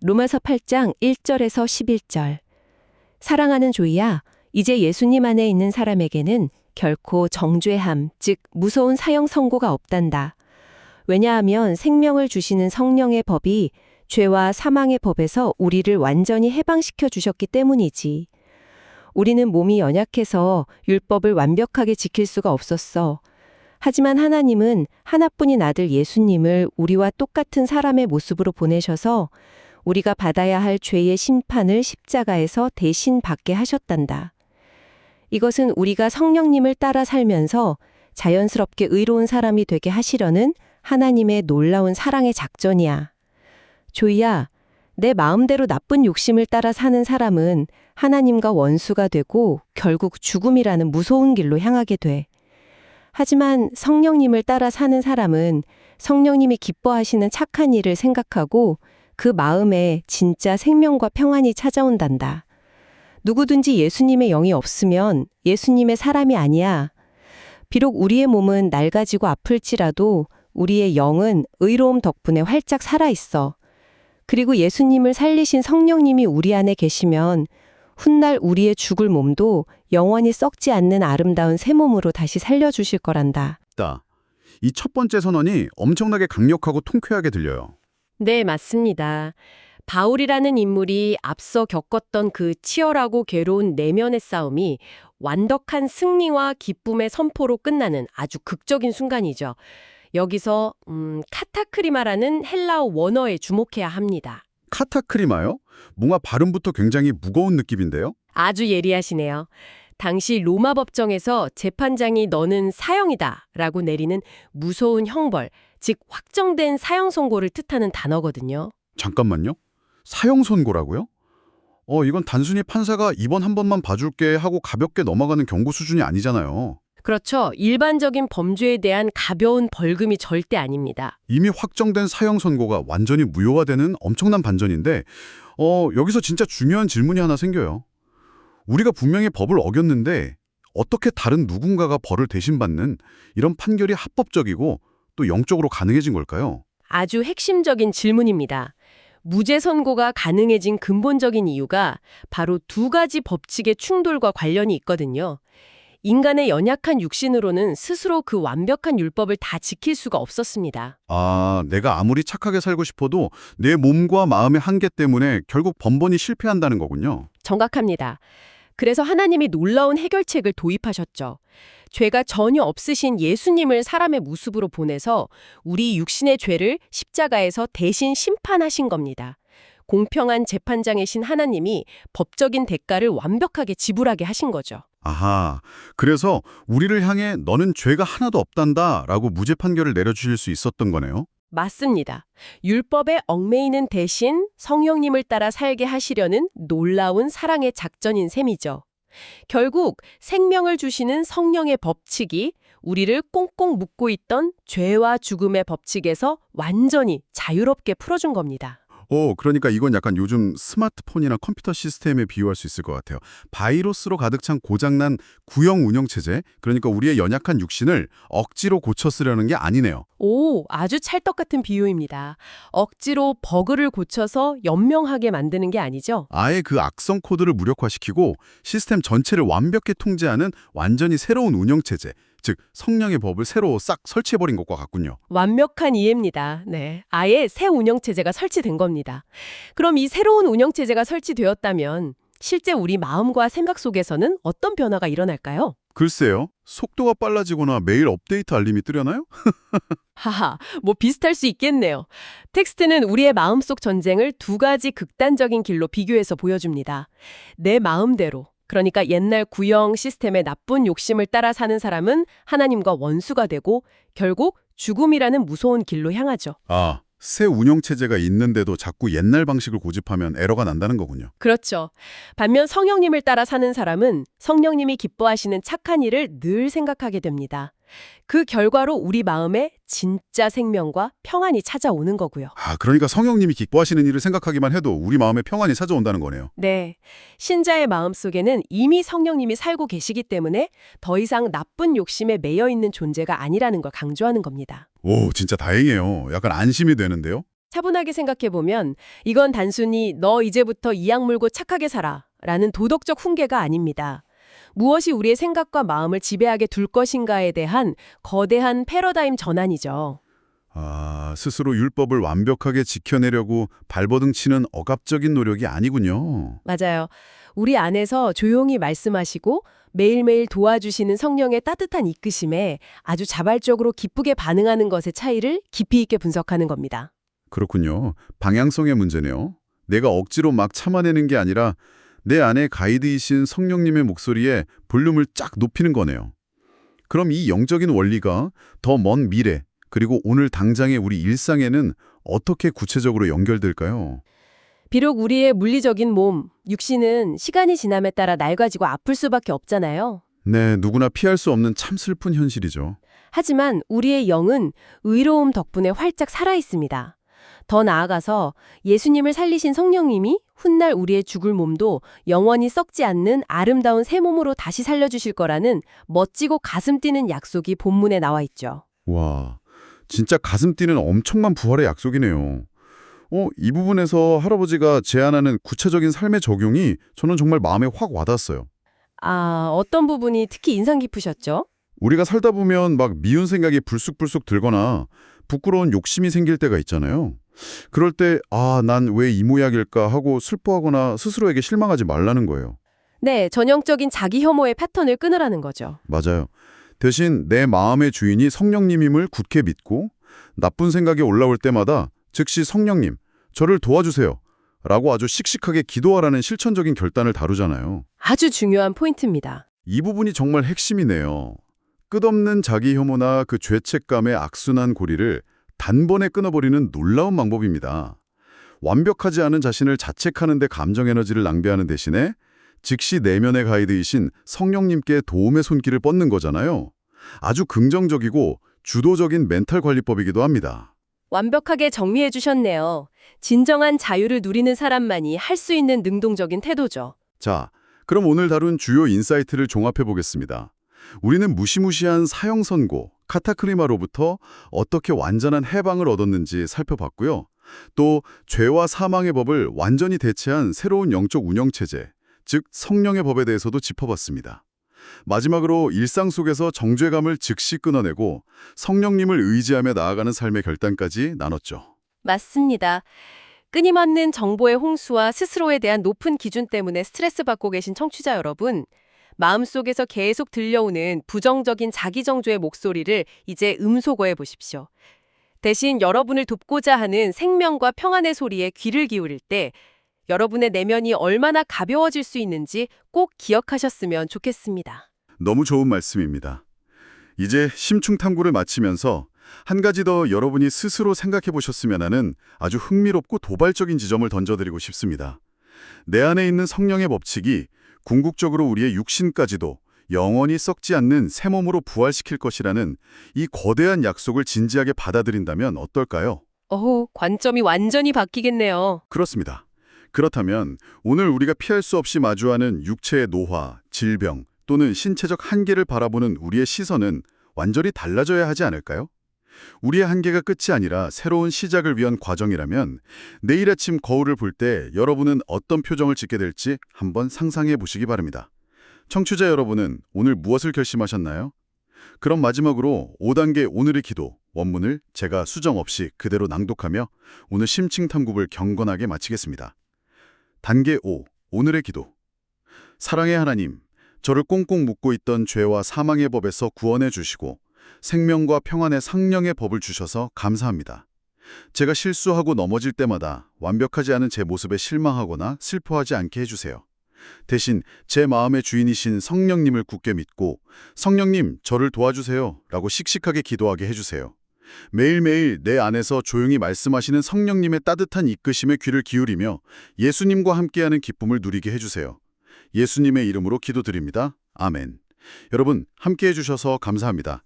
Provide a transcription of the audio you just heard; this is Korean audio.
로마서 8장 1절에서 11절. 사랑하는 조이야, 이제 예수님 안에 있는 사람에게는 결코 정죄함, 즉 무서운 사형 선고가 없단다. 왜냐하면 생명을 주시는 성령의 법이 죄와 사망의 법에서 우리를 완전히 해방시켜 주셨기 때문이지. 우리는 몸이 연약해서 율법을 완벽하게 지킬 수가 없었어. 하지만 하나님은 하나뿐인 아들 예수님을 우리와 똑같은 사람의 모습으로 보내셔서 우리가 받아야 할 죄의 심판을 십자가에서 대신 받게 하셨단다. 이것은 우리가 성령님을 따라 살면서 자연스럽게 의로운 사람이 되게 하시려는 하나님의 놀라운 사랑의 작전이야. 조이야, 내 마음대로 나쁜 욕심을 따라 사는 사람은 하나님과 원수가 되고 결국 죽음이라는 무서운 길로 향하게 돼. 하지만 성령님을 따라 사는 사람은 성령님이 기뻐하시는 착한 일을 생각하고 그 마음에 진짜 생명과 평안이 찾아온단다. 누구든지 예수님의 영이 없으면 예수님의 사람이 아니야. 비록 우리의 몸은 낡아지고 아플지라도 우리의 영은 의로움 덕분에 활짝 살아있어. 그리고 예수님을 살리신 성령님이 우리 안에 계시면 훗날 우리의 죽을 몸도 영원히 썩지 않는 아름다운 새 몸으로 다시 살려주실 거란다. 이 첫 번째 선언이 엄청나게 강력하고 통쾌하게 들려요. 네, 맞습니다. 바울이라는 인물이 앞서 겪었던 그 치열하고 괴로운 내면의 싸움이 완벽한 승리와 기쁨의 선포로 끝나는 아주 극적인 순간이죠. 여기서 카타크리마라는 헬라어 원어에 주목해야 합니다. 카타크리마요? 뭔가 발음부터 굉장히 무거운 느낌인데요? 아주 예리하시네요. 당시 로마 법정에서 재판장이 너는 사형이다 라고 내리는 무서운 형벌, 즉 확정된 사형 선고를 뜻하는 단어거든요. 잠깐만요. 사형 선고라고요? 이건 단순히 판사가 이번 한 번만 봐줄게 하고 가볍게 넘어가는 경고 수준이 아니잖아요. 그렇죠. 일반적인 범죄에 대한 가벼운 벌금이 절대 아닙니다. 이미 확정된 사형 선고가 완전히 무효화되는 엄청난 반전인데 여기서 진짜 중요한 질문이 하나 생겨요. 우리가 분명히 법을 어겼는데 어떻게 다른 누군가가 벌을 대신 받는 이런 판결이 합법적이고 또 영적으로 가능해진 걸까요? 아주 핵심적인 질문입니다. 무죄 선고가 가능해진 근본적인 이유가 바로 두 가지 법칙의 충돌과 관련이 있거든요. 인간의 연약한 육신으로는 스스로 그 완벽한 율법을 다 지킬 수가 없었습니다. 내가 아무리 착하게 살고 싶어도 내 몸과 마음의 한계 때문에 결국 번번이 실패한다는 거군요. 정확합니다. 그래서 하나님이 놀라운 해결책을 도입하셨죠. 죄가 전혀 없으신 예수님을 사람의 모습으로 보내서 우리 육신의 죄를 십자가에서 대신 심판하신 겁니다. 공평한 재판장이신 하나님이 법적인 대가를 완벽하게 지불하게 하신 거죠. 아하, 그래서 우리를 향해 너는 죄가 하나도 없단다 라고 무죄 판결을 내려주실 수 있었던 거네요? 맞습니다. 율법에 얽매이는 대신 성령님을 따라 살게 하시려는 놀라운 사랑의 작전인 셈이죠. 결국 생명을 주시는 성령의 법칙이 우리를 꽁꽁 묶고 있던 죄와 죽음의 법칙에서 완전히 자유롭게 풀어준 겁니다. 그러니까 이건 약간 요즘 스마트폰이나 컴퓨터 시스템에 비유할 수 있을 것 같아요. 바이러스로 가득 찬 고장난 구형 운영체제, 그러니까 우리의 연약한 육신을 억지로 고쳐 쓰려는 게 아니네요. 아주 찰떡 같은 비유입니다. 억지로 버그를 고쳐서 연명하게 만드는 게 아니죠. 아예 그 악성 코드를 무력화시키고 시스템 전체를 완벽히 통제하는 완전히 새로운 운영체제, 즉 성령의 법을 새로 싹 설치해버린 것과 같군요. 완벽한 이해입니다. 네, 아예 새 운영체제가 설치된 겁니다. 그럼 이 새로운 운영체제가 설치되었다면 실제 우리 마음과 생각 속에서는 어떤 변화가 일어날까요? 글쎄요. 속도가 빨라지거나 매일 업데이트 알림이 뜨려나요? 하하, 비슷할 수 있겠네요. 텍스트는 우리의 마음속 전쟁을 두 가지 극단적인 길로 비교해서 보여줍니다. 내 마음대로, 그러니까 옛날 구형 시스템의 나쁜 욕심을 따라 사는 사람은 하나님과 원수가 되고 결국 죽음이라는 무서운 길로 향하죠. 새 운영체제가 있는데도 자꾸 옛날 방식을 고집하면 에러가 난다는 거군요. 그렇죠. 반면 성령님을 따라 사는 사람은 성령님이 기뻐하시는 착한 일을 늘 생각하게 됩니다. 그 결과로 우리 마음에 진짜 생명과 평안이 찾아오는 거고요. 그러니까 성령님이 기뻐하시는 일을 생각하기만 해도 우리 마음에 평안이 찾아온다는 거네요. 네. 신자의 마음속에는 이미 성령님이 살고 계시기 때문에 더 이상 나쁜 욕심에 매여 있는 존재가 아니라는 걸 강조하는 겁니다. 진짜 다행이에요. 약간 안심이 되는데요. 차분하게 생각해보면 이건 단순히 너 이제부터 이악 물고 착하게 살아 라는 도덕적 훈계가 아닙니다. 무엇이 우리의 생각과 마음을 지배하게 둘 것인가에 대한 거대한 패러다임 전환이죠. 스스로 율법을 완벽하게 지켜내려고 발버둥 치는 억압적인 노력이 아니군요. 맞아요. 우리 안에서 조용히 말씀하시고 매일매일 도와주시는 성령의 따뜻한 이끄심에 아주 자발적으로 기쁘게 반응하는 것의 차이를 깊이 있게 분석하는 겁니다. 그렇군요. 방향성의 문제네요. 내가 억지로 막 참아내는 게 아니라 내 안에 가이드이신 성령님의 목소리에 볼륨을 쫙 높이는 거네요. 그럼 이 영적인 원리가 더 먼 미래, 그리고 오늘 당장의 우리 일상에는 어떻게 구체적으로 연결될까요? 비록 우리의 물리적인 몸, 육신은 시간이 지남에 따라 낡아지고 아플 수밖에 없잖아요. 네, 누구나 피할 수 없는 참 슬픈 현실이죠. 하지만 우리의 영은 의로움 덕분에 활짝 살아있습니다. 더 나아가서 예수님을 살리신 성령님이 훗날 우리의 죽을 몸도 영원히 썩지 않는 아름다운 새 몸으로 다시 살려주실 거라는 멋지고 가슴 뛰는 약속이 본문에 나와 있죠. 와, 진짜 가슴 뛰는 엄청난 부활의 약속이네요. 이 부분에서 할아버지가 제안하는 구체적인 삶의 적용이 저는 정말 마음에 확 와닿았어요. 어떤 부분이 특히 인상 깊으셨죠? 우리가 살다 보면 막 미운 생각이 불쑥불쑥 들거나 부끄러운 욕심이 생길 때가 있잖아요. 그럴 때 난 왜 이 모양일까 하고 슬퍼하거나 스스로에게 실망하지 말라는 거예요. 네, 전형적인 자기 혐오의 패턴을 끊으라는 거죠. 맞아요. 대신 내 마음의 주인이 성령님임을 굳게 믿고 나쁜 생각이 올라올 때마다 즉시 성령님, 저를 도와주세요 라고 아주 씩씩하게 기도하라는 실천적인 결단을 다루잖아요. 아주 중요한 포인트입니다. 이 부분이 정말 핵심이네요. 끝없는 자기 혐오나 그 죄책감의 악순환 고리를 단번에 끊어버리는 놀라운 방법입니다. 완벽하지 않은 자신을 자책하는 데 감정 에너지를 낭비하는 대신에 즉시 내면의 가이드이신 성령님께 도움의 손길을 뻗는 거잖아요. 아주 긍정적이고 주도적인 멘탈 관리법이기도 합니다. 완벽하게 정리해 주셨네요. 진정한 자유를 누리는 사람만이 할 수 있는 능동적인 태도죠. 자, 그럼 오늘 다룬 주요 인사이트를 종합해 보겠습니다. 우리는 무시무시한 사형 선고, 카타크리마로부터 어떻게 완전한 해방을 얻었는지 살펴봤고요. 또 죄와 사망의 법을 완전히 대체한 새로운 영적 운영체제, 즉 성령의 법에 대해서도 짚어봤습니다. 마지막으로 일상 속에서 정죄감을 즉시 끊어내고 성령님을 의지하며 나아가는 삶의 결단까지 나눴죠. 맞습니다. 끊임없는 정보의 홍수와 스스로에 대한 높은 기준 때문에 스트레스 받고 계신 청취자 여러분, 마음속에서 계속 들려오는 부정적인 자기정죄의 목소리를 이제 음소거해 보십시오. 대신 여러분을 돕고자 하는 생명과 평안의 소리에 귀를 기울일 때 여러분의 내면이 얼마나 가벼워질 수 있는지 꼭 기억하셨으면 좋겠습니다. 너무 좋은 말씀입니다. 이제 심층 탐구를 마치면서 한 가지 더 여러분이 스스로 생각해 보셨으면 하는 아주 흥미롭고 도발적인 지점을 던져드리고 싶습니다. 내 안에 있는 성령의 법칙이 궁극적으로 우리의 육신까지도 영원히 썩지 않는 새 몸으로 부활시킬 것이라는 이 거대한 약속을 진지하게 받아들인다면 어떨까요? 관점이 완전히 바뀌겠네요. 그렇습니다. 그렇다면 오늘 우리가 피할 수 없이 마주하는 육체의 노화, 질병 또는 신체적 한계를 바라보는 우리의 시선은 완전히 달라져야 하지 않을까요? 우리의 한계가 끝이 아니라 새로운 시작을 위한 과정이라면 내일 아침 거울을 볼 때 여러분은 어떤 표정을 짓게 될지 한번 상상해 보시기 바랍니다. 청취자 여러분은 오늘 무엇을 결심하셨나요? 그럼 마지막으로 5단계 오늘의 기도 원문을 제가 수정 없이 그대로 낭독하며 오늘 심층 탐구를 경건하게 마치겠습니다. 단계 5. 오늘의 기도. 사랑의 하나님, 저를 꽁꽁 묶고 있던 죄와 사망의 법에서 구원해 주시고 생명과 평안의 상령의 법을 주셔서 감사합니다. 제가 실수하고 넘어질 때마다 완벽하지 않은 제 모습에 실망하거나 슬퍼하지 않게 해주세요. 대신 제 마음의 주인이신 성령님을 굳게 믿고 성령님, 저를 도와주세요 라고 씩씩하게 기도하게 해주세요. 매일매일 내 안에서 조용히 말씀하시는 성령님의 따뜻한 이끄심에 귀를 기울이며 예수님과 함께하는 기쁨을 누리게 해주세요. 예수님의 이름으로 기도드립니다. 아멘. 여러분, 함께해 주셔서 감사합니다.